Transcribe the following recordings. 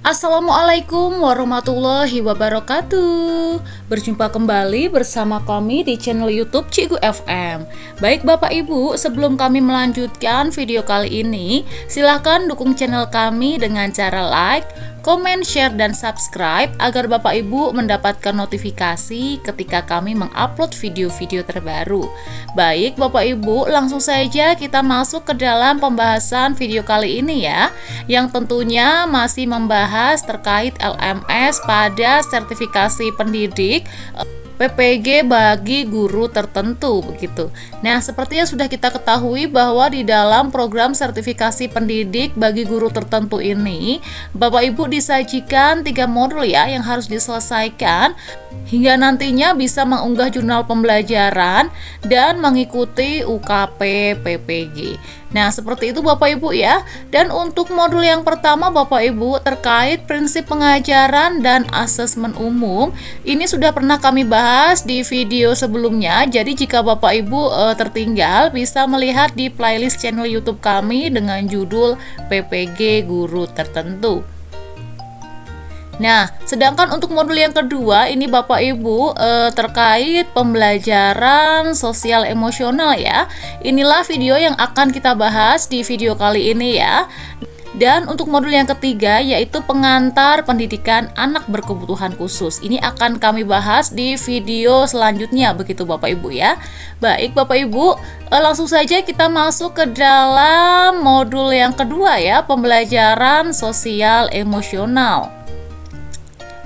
Assalamualaikum warahmatullahi wabarakatuh. Berjumpa kembali bersama kami di channel YouTube Cikgu FM. Baik Bapak Ibu, sebelum kami melanjutkan video kali ini, silahkan dukung channel kami dengan cara like, komen, share, dan subscribe agar Bapak Ibu mendapatkan notifikasi ketika kami mengupload video-video terbaru. Baik Bapak Ibu, langsung saja kita masuk ke dalam pembahasan video kali ini ya, yang tentunya masih membahas terkait LMS pada sertifikasi pendidik PPG bagi guru tertentu begitu. Nah, seperti yang sudah kita ketahui bahwa di dalam program sertifikasi pendidik bagi guru tertentu ini, Bapak Ibu disajikan 3 modul ya yang harus diselesaikan hingga nantinya bisa mengunggah jurnal pembelajaran dan mengikuti UKP PPG. Nah, seperti itu Bapak Ibu ya. Dan untuk modul yang pertama Bapak Ibu terkait prinsip pengajaran dan asesmen umum, ini sudah pernah kami bahas di video sebelumnya. Jadi jika Bapak Ibu tertinggal, bisa melihat di playlist channel YouTube kami dengan judul PPG Guru Tertentu. Nah, sedangkan untuk modul yang kedua ini Bapak Ibu terkait pembelajaran sosial emosional ya. Inilah video yang akan kita bahas di video kali ini ya. Dan untuk modul yang ketiga yaitu pengantar pendidikan anak berkebutuhan khusus. Ini akan kami bahas di video selanjutnya begitu Bapak Ibu ya. Baik Bapak Ibu, langsung saja kita masuk ke dalam modul yang kedua ya, pembelajaran sosial emosional.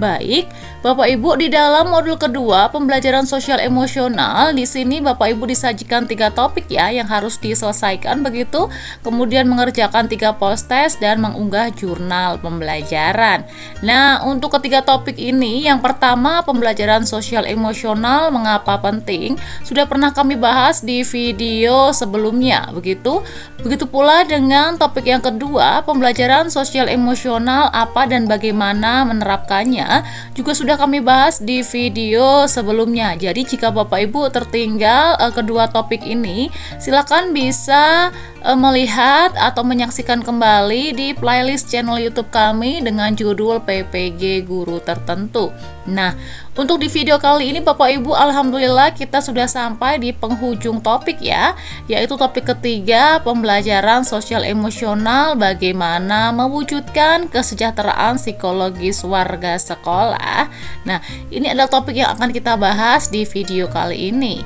Baik, Bapak Ibu, di dalam modul kedua pembelajaran sosial emosional, di sini Bapak Ibu disajikan 3 topik ya yang harus diselesaikan begitu, kemudian mengerjakan 3 post test dan mengunggah jurnal pembelajaran. Nah, untuk ketiga topik ini, yang pertama pembelajaran sosial emosional mengapa penting, sudah pernah kami bahas di video sebelumnya begitu. Begitu pula dengan topik yang kedua, pembelajaran sosial emosional apa dan bagaimana menerapkannya, juga sudah kami bahas di video sebelumnya. Jadi jika Bapak Ibu tertinggal kedua topik ini, silakan bisa melihat atau menyaksikan kembali di playlist channel YouTube kami dengan judul PPG Guru Tertentu. Nah, untuk di video kali ini Bapak Ibu, alhamdulillah kita sudah sampai di penghujung topik ya, yaitu topik ketiga, pembelajaran sosial emosional bagaimana mewujudkan kesejahteraan psikologis warga sekolah. Nah, ini adalah topik yang akan kita bahas di video kali ini.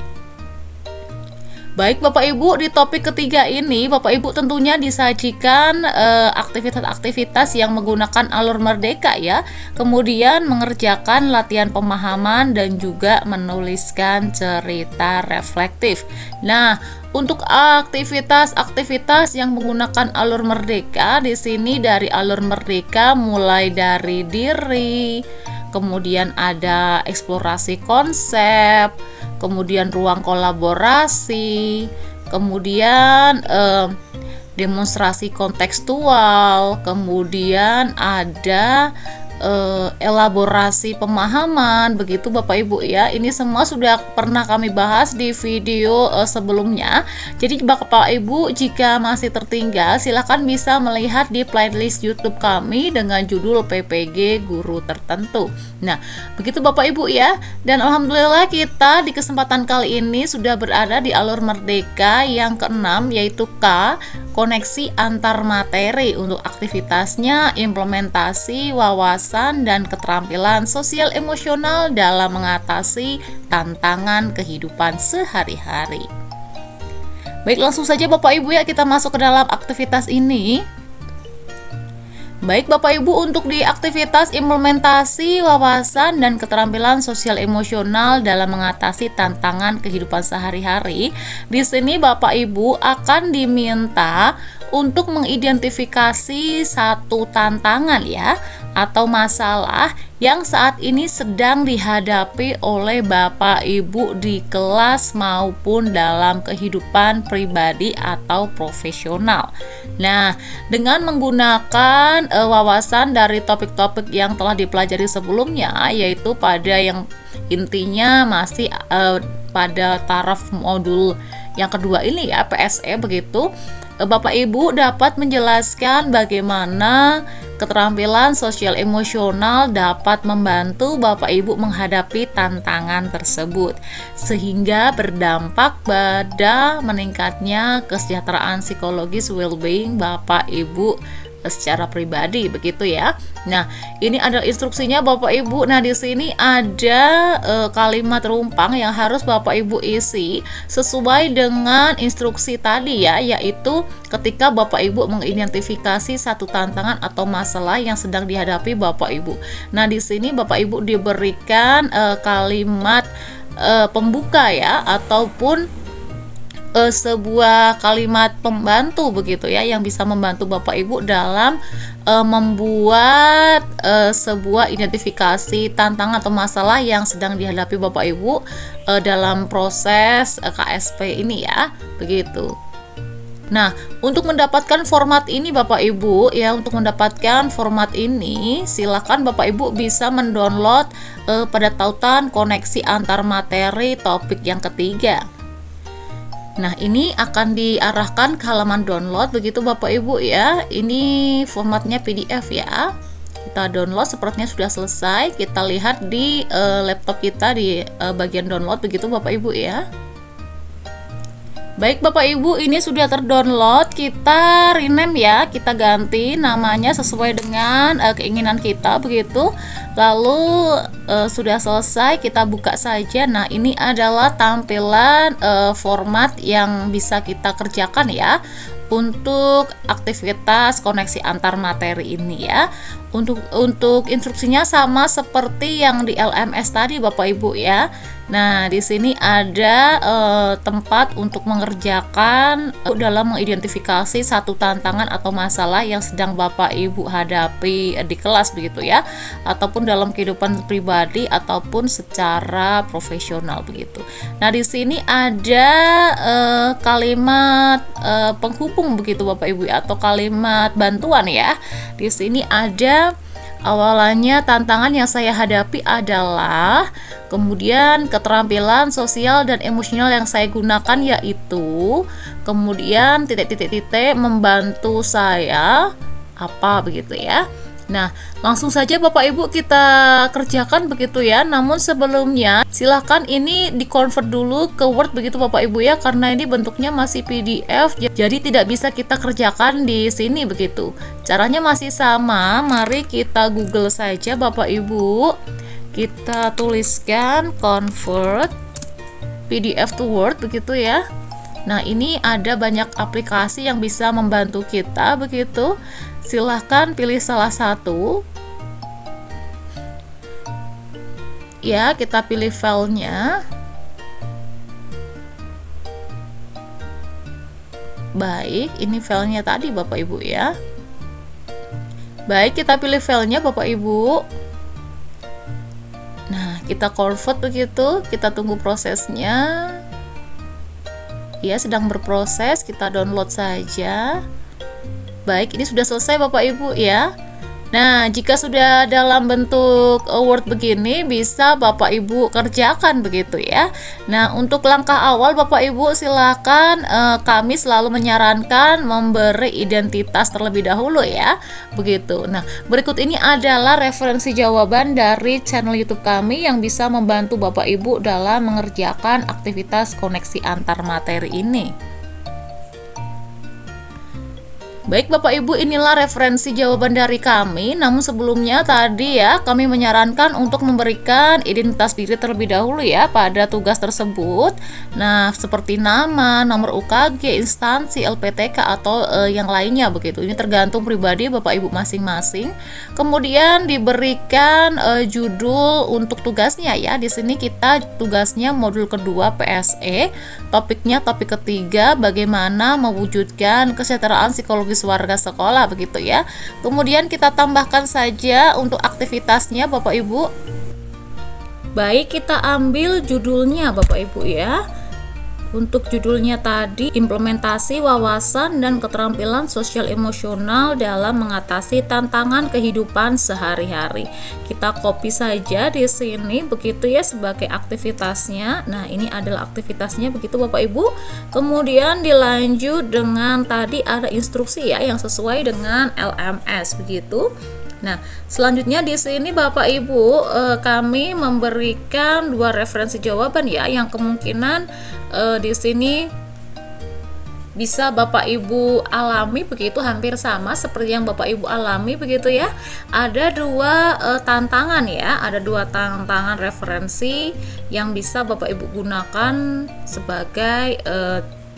Baik Bapak Ibu, di topik ketiga ini Bapak Ibu tentunya disajikan aktivitas-aktivitas yang menggunakan alur merdeka ya. Kemudian mengerjakan latihan pemahaman dan juga menuliskan cerita reflektif. Nah, untuk aktivitas-aktivitas yang menggunakan alur merdeka di sini dari alur merdeka mulai dari diri, kemudian ada eksplorasi konsep, kemudian ruang kolaborasi, kemudian demonstrasi kontekstual, kemudian ada elaborasi pemahaman begitu Bapak Ibu ya. Ini semua sudah pernah kami bahas di video sebelumnya. Jadi Bapak Ibu jika masih tertinggal, silahkan bisa melihat di playlist YouTube kami dengan judul PPG Guru Tertentu. Nah, begitu Bapak Ibu ya. Dan alhamdulillah kita di kesempatan kali ini sudah berada di alur merdeka yang keenam, yaitu K, koneksi antar materi. Untuk aktivitasnya implementasi wawasan dan keterampilan sosial emosional dalam mengatasi tantangan kehidupan sehari-hari. Baik, langsung saja Bapak Ibu ya, kita masuk ke dalam aktivitas ini. Baik Bapak Ibu, untuk di aktivitas implementasi wawasan dan keterampilan sosial emosional dalam mengatasi tantangan kehidupan sehari-hari, di sini Bapak Ibu akan diminta untuk mengidentifikasi satu tantangan ya atau masalah yang saat ini sedang dihadapi oleh Bapak Ibu di kelas maupun dalam kehidupan pribadi atau profesional. Nah, dengan menggunakan wawasan dari topik-topik yang telah dipelajari sebelumnya, yaitu pada yang intinya masih pada taraf modul yang kedua ini ya, PSE begitu, Bapak Ibu dapat menjelaskan bagaimana keterampilan sosial emosional dapat membantu Bapak Ibu menghadapi tantangan tersebut, sehingga berdampak pada meningkatnya kesejahteraan psikologis well-being Bapak Ibu secara pribadi, begitu ya. Nah, ini adalah instruksinya Bapak Ibu. Nah, di sini ada kalimat rumpang yang harus Bapak Ibu isi sesuai dengan instruksi tadi ya, yaitu ketika Bapak Ibu mengidentifikasi satu tantangan atau masalah yang sedang dihadapi Bapak Ibu. Nah, di sini Bapak Ibu diberikan kalimat pembuka ya, ataupun sebuah kalimat pembantu begitu ya, yang bisa membantu Bapak Ibu dalam membuat sebuah identifikasi tantangan atau masalah yang sedang dihadapi Bapak Ibu dalam proses KSP ini ya, begitu. Nah, untuk mendapatkan format ini Bapak Ibu ya, untuk mendapatkan format ini silakan Bapak Ibu bisa mendownload pada tautan koneksi antar materi topik yang ketiga. Nah, ini akan diarahkan ke halaman download begitu Bapak Ibu ya. Ini formatnya PDF ya. Kita download, sepertinya sudah selesai. Kita lihat di laptop kita di bagian download begitu Bapak Ibu ya. Baik Bapak Ibu, ini sudah terdownload. Kita rename ya, kita ganti namanya sesuai dengan keinginan kita begitu. Lalu sudah selesai, kita buka saja. Nah, ini adalah tampilan format yang bisa kita kerjakan ya untuk aktivitas koneksi antar materi ini ya. Untuk instruksinya sama seperti yang di LMS tadi Bapak Ibu ya. Nah, di sini ada tempat untuk mengerjakan dalam mengidentifikasi satu tantangan atau masalah yang sedang Bapak Ibu hadapi di kelas begitu ya, ataupun dalam kehidupan pribadi ataupun secara profesional begitu. Nah, di sini ada kalimat penghubung begitu Bapak Ibu atau kalimat bantuan ya. Di sini ada awalannya tantangan yang saya hadapi adalah, kemudian keterampilan sosial dan emosional yang saya gunakan yaitu, kemudian titik-titik-titik membantu saya apa begitu ya. Nah, langsung saja Bapak Ibu kita kerjakan begitu ya. Namun sebelumnya silahkan ini di-convert dulu ke Word begitu Bapak Ibu ya, karena ini bentuknya masih PDF, jadi tidak bisa kita kerjakan di sini begitu. Caranya masih sama, mari kita Google saja Bapak Ibu. Kita tuliskan convert PDF to Word begitu ya. Nah, ini ada banyak aplikasi yang bisa membantu kita begitu. Silahkan pilih salah satu. Ya, kita pilih filenya. Baik, ini filenya tadi Bapak Ibu ya. Baik, kita pilih filenya Bapak Ibu. Nah, kita convert begitu. Kita tunggu prosesnya. Ya, sedang berproses, kita download saja. Baik, ini sudah selesai Bapak Ibu ya. Nah, jika sudah dalam bentuk Word begini, bisa Bapak Ibu kerjakan begitu ya. Nah, untuk langkah awal Bapak Ibu silakan, kami selalu menyarankan memberi identitas terlebih dahulu ya. Begitu. Nah, berikut ini adalah referensi jawaban dari channel YouTube kami yang bisa membantu Bapak Ibu dalam mengerjakan aktivitas koneksi antar materi ini. Baik Bapak Ibu, inilah referensi jawaban dari kami. Namun sebelumnya tadi ya, kami menyarankan untuk memberikan identitas diri terlebih dahulu ya pada tugas tersebut. Nah, seperti nama, nomor UKG, instansi, LPTK atau yang lainnya begitu. Ini tergantung pribadi Bapak Ibu masing-masing. Kemudian diberikan judul untuk tugasnya ya. Di sini kita tugasnya modul kedua PSE. Topiknya topik ketiga, bagaimana mewujudkan kesejahteraan psikologis warga sekolah begitu ya. Kemudian kita tambahkan saja untuk aktivitasnya Bapak Ibu. Baik, kita ambil judulnya Bapak Ibu ya. Untuk judulnya tadi, implementasi wawasan dan keterampilan sosial emosional dalam mengatasi tantangan kehidupan sehari-hari. Kita copy saja di sini begitu ya sebagai aktivitasnya. Nah, ini adalah aktivitasnya begitu Bapak Ibu. Kemudian dilanjut dengan tadi ada instruksi ya yang sesuai dengan LMS begitu. Nah, selanjutnya di sini Bapak Ibu kami memberikan 2 referensi jawaban ya yang kemungkinan di sini bisa Bapak Ibu alami begitu, hampir sama seperti yang Bapak Ibu alami begitu ya. Ada 2 tantangan ya, ada 2 tantangan referensi yang bisa Bapak Ibu gunakan sebagai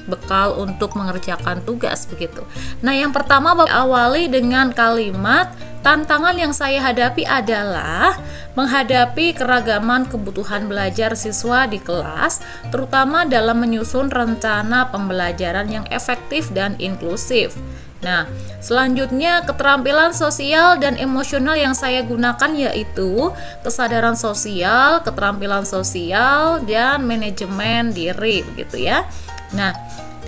bekal untuk mengerjakan tugas begitu. Nah, yang pertama Bapak awali dengan kalimat tantangan yang saya hadapi adalah menghadapi keragaman kebutuhan belajar siswa di kelas, terutama dalam menyusun rencana pembelajaran yang efektif dan inklusif. Nah, selanjutnya keterampilan sosial dan emosional yang saya gunakan yaitu kesadaran sosial, keterampilan sosial, dan manajemen diri begitu ya. Nah,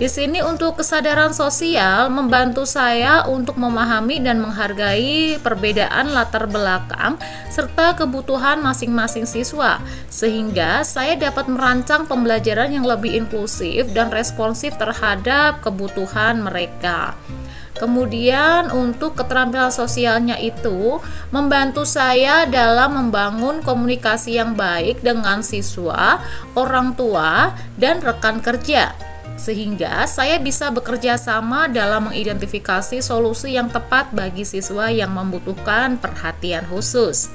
di sini untuk kesadaran sosial membantu saya untuk memahami dan menghargai perbedaan latar belakang serta kebutuhan masing-masing siswa, sehingga saya dapat merancang pembelajaran yang lebih inklusif dan responsif terhadap kebutuhan mereka. Kemudian untuk keterampilan sosialnya itu membantu saya dalam membangun komunikasi yang baik dengan siswa, orang tua, dan rekan kerja, sehingga saya bisa bekerja sama dalam mengidentifikasi solusi yang tepat bagi siswa yang membutuhkan perhatian khusus.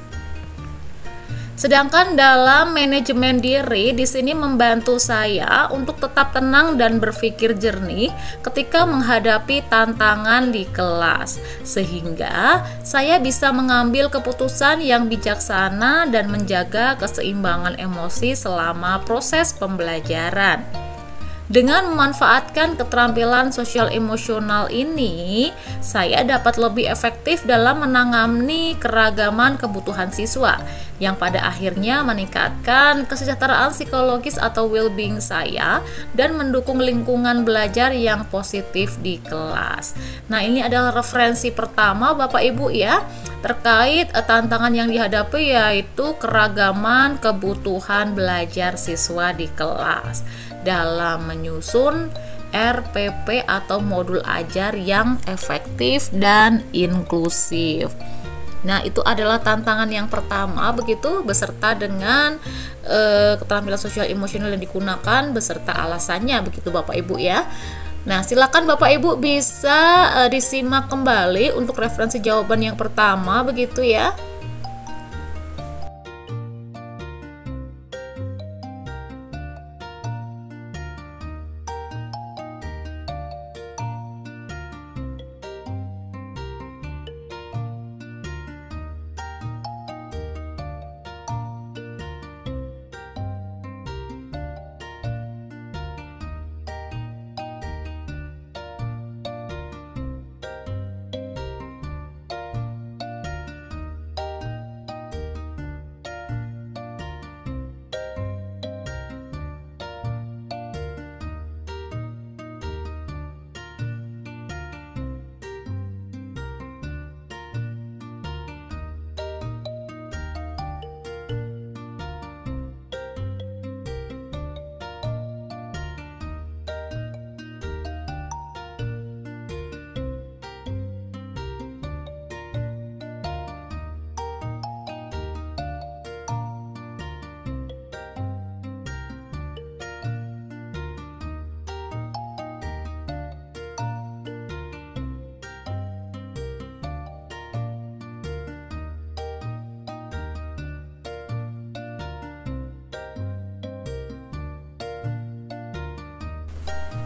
Sedangkan dalam manajemen diri di sini membantu saya untuk tetap tenang dan berpikir jernih ketika menghadapi tantangan di kelas, sehingga saya bisa mengambil keputusan yang bijaksana dan menjaga keseimbangan emosi selama proses pembelajaran. Dengan memanfaatkan keterampilan sosial emosional ini, saya dapat lebih efektif dalam menangani keragaman kebutuhan siswa, yang pada akhirnya meningkatkan kesejahteraan psikologis atau well-being saya dan mendukung lingkungan belajar yang positif di kelas. Nah, ini adalah referensi pertama Bapak Ibu ya, terkait tantangan yang dihadapi yaitu keragaman kebutuhan belajar siswa di kelas dalam menyusun RPP atau modul ajar yang efektif dan inklusif. Nah, itu adalah tantangan yang pertama begitu, beserta dengan keterampilan sosial emosional yang digunakan beserta alasannya begitu Bapak Ibu ya. Nah, silakan Bapak Ibu bisa disimak kembali untuk referensi jawaban yang pertama begitu ya.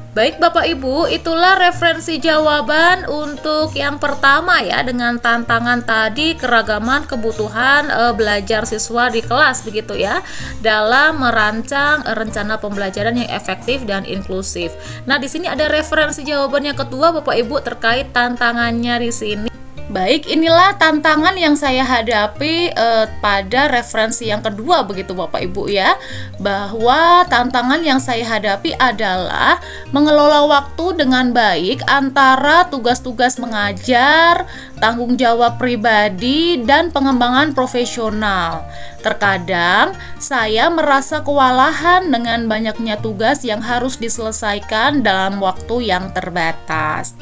Baik Bapak Ibu, itulah referensi jawaban untuk yang pertama ya, dengan tantangan tadi keragaman kebutuhan belajar siswa di kelas begitu ya, dalam merancang rencana pembelajaran yang efektif dan inklusif. Nah, di sini ada referensi jawaban yang kedua Bapak Ibu terkait tantangannya di sini. Baik, inilah tantangan yang saya hadapi pada referensi yang kedua begitu Bapak Ibu ya. Bahwa tantangan yang saya hadapi adalah mengelola waktu dengan baik antara tugas-tugas mengajar, tanggung jawab pribadi, dan pengembangan profesional. Terkadang saya merasa kewalahan dengan banyaknya tugas yang harus diselesaikan dalam waktu yang terbatas.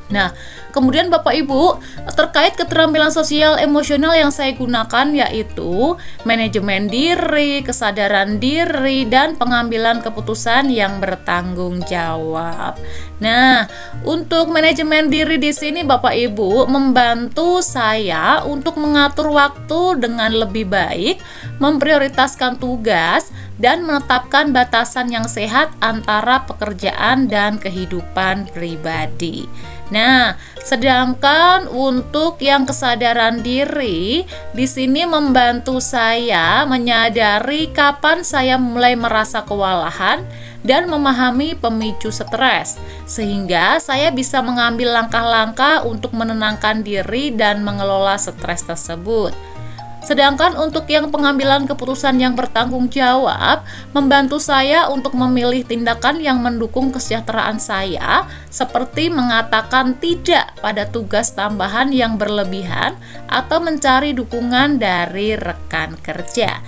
Nah, kemudian Bapak Ibu, terkait keterampilan sosial emosional yang saya gunakan yaitu manajemen diri, kesadaran diri, dan pengambilan keputusan yang bertanggung jawab. Nah, untuk manajemen diri di sini Bapak Ibu membantu saya untuk mengatur waktu dengan lebih baik, memprioritaskan tugas, dan menetapkan batasan yang sehat antara pekerjaan dan kehidupan pribadi. Nah, sedangkan untuk yang kesadaran diri di sini membantu saya menyadari kapan saya mulai merasa kewalahan dan memahami pemicu stres, sehingga saya bisa mengambil langkah-langkah untuk menenangkan diri dan mengelola stres tersebut. Sedangkan untuk yang pengambilan keputusan yang bertanggung jawab membantu saya untuk memilih tindakan yang mendukung kesejahteraan saya, seperti mengatakan tidak pada tugas tambahan yang berlebihan atau mencari dukungan dari rekan kerja.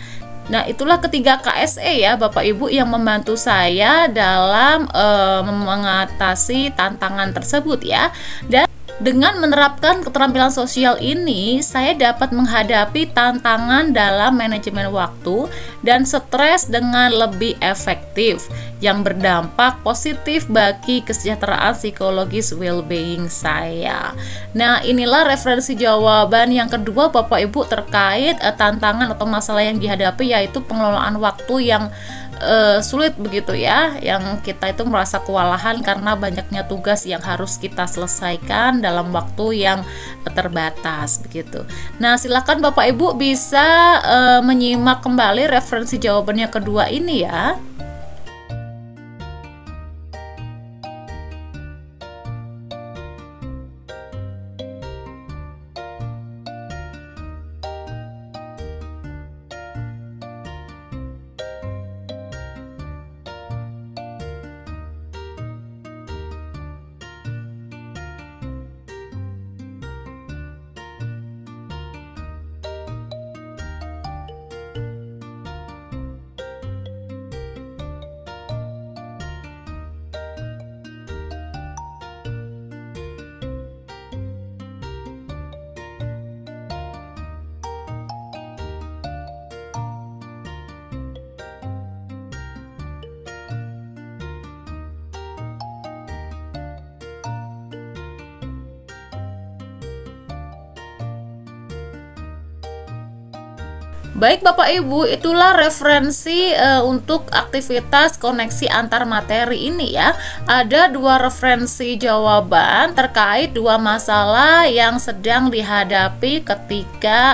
Nah, itulah ketiga KSE ya Bapak Ibu yang membantu saya dalam mengatasi tantangan tersebut ya. Dan dengan menerapkan keterampilan sosial ini, saya dapat menghadapi tantangan dalam manajemen waktu dan stres dengan lebih efektif, yang berdampak positif bagi kesejahteraan psikologis well-being saya. Nah, inilah referensi jawaban yang kedua Bapak Ibu terkait tantangan atau masalah yang dihadapi, yaitu pengelolaan waktu yang sulit begitu ya, yang kita itu merasa kewalahan karena banyaknya tugas yang harus kita selesaikan dalam waktu yang terbatas begitu. Nah, silakan Bapak Ibu bisa menyimak kembali referensi jawabannya kedua ini ya. Baik Bapak Ibu, itulah referensi untuk aktivitas koneksi antar materi ini ya. Ada dua referensi jawaban terkait dua masalah yang sedang dihadapi ketika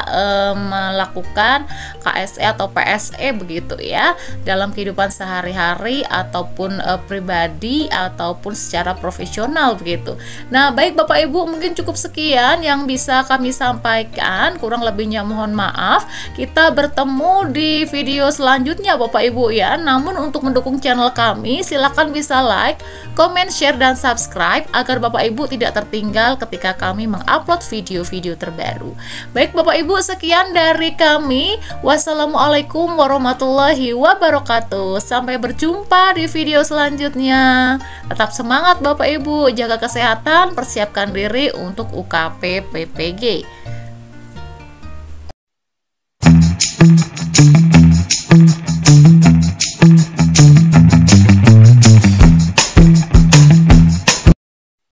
melakukan KSE atau PSE begitu ya, dalam kehidupan sehari-hari ataupun pribadi ataupun secara profesional begitu. Nah, baik Bapak Ibu, mungkin cukup sekian yang bisa kami sampaikan, kurang lebihnya mohon maaf. Kita bertemu di video selanjutnya Bapak Ibu ya. Namun untuk mendukung channel kami, silakan bisa like, comment, share, dan subscribe agar Bapak Ibu tidak tertinggal ketika kami mengupload video-video terbaru. Baik Bapak Ibu, sekian dari kami. Wassalamualaikum warahmatullahi wabarakatuh. Sampai berjumpa di video selanjutnya. Tetap semangat Bapak Ibu, jaga kesehatan, persiapkan diri untuk UKP PPG.